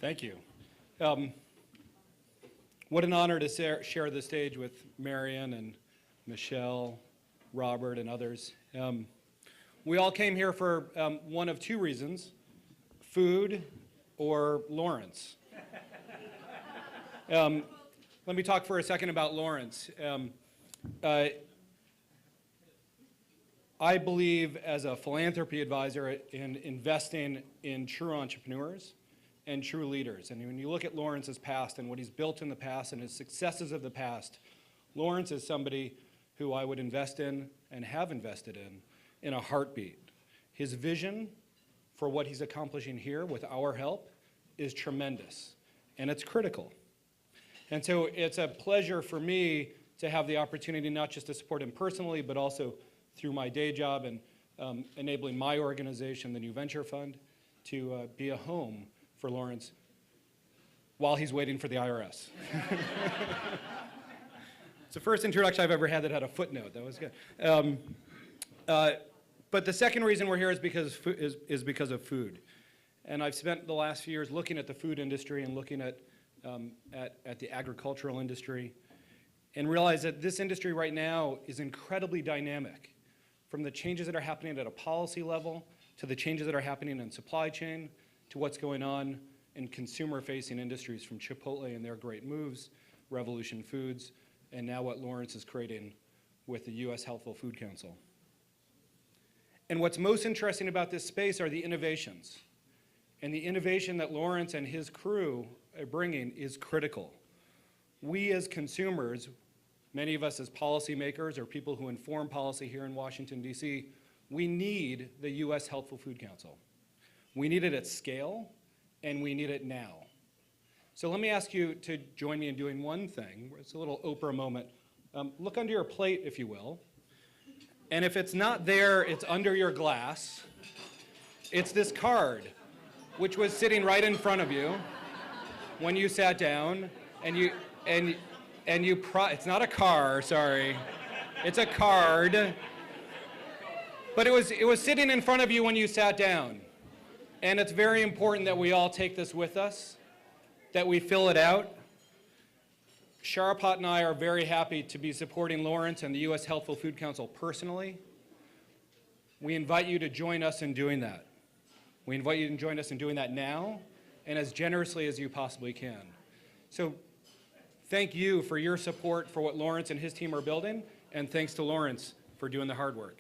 Thank you. What an honor to share the stage with Marion and Michelle, Robert, and others. We all came here for one of two reasons: food or Lawrence. Let me talk for a second about Lawrence. I believe as a philanthropy advisor in investing in true entrepreneurs and true leaders. And when you look at Lawrence's past and what he's built in the past and his successes of the past, Lawrence is somebody who I would invest in and have invested in a heartbeat. His vision for what he's accomplishing here with our help is tremendous, and it's critical. And so it's a pleasure for me to have the opportunity not just to support him personally, but also through my day job and enabling my organization, the New Venture Fund, to be a home for Lawrence while he's waiting for the IRS. It's the first introduction I've ever had that had a footnote. That was good. But the second reason we're here is because of food. And I've spent the last few years looking at the food industry and looking at the agricultural industry, and realize that this industry right now is incredibly dynamic, from the changes that are happening at a policy level, to the changes that are happening in supply chain, to what's going on in consumer-facing industries, from Chipotle and their great moves, Revolution Foods, and now what Lawrence is creating with the U.S. Healthful Food Council. And what's most interesting about this space are the innovations. And the innovation that Lawrence and his crew are bringing is critical. We as consumers, many of us as policymakers or people who inform policy here in Washington, D.C., we need the U.S. Healthful Food Council. We need it at scale, and we need it now. So let me ask you to join me in doing one thing. It's a little Oprah moment. Look under your plate, if you will. And if it's not there, it's under your glass. It's this card, which was sitting right in front of you when you sat down, it's not a car, sorry. It's a card. But it was sitting in front of you when you sat down. And it's very important that we all take this with us, that we fill it out. Sharapot and I are very happy to be supporting Lawrence and the U.S. Healthful Food Council personally. We invite you to join us in doing that. We invite you to join us in doing that now, and as generously as you possibly can. So thank you for your support for what Lawrence and his team are building, and thanks to Lawrence for doing the hard work.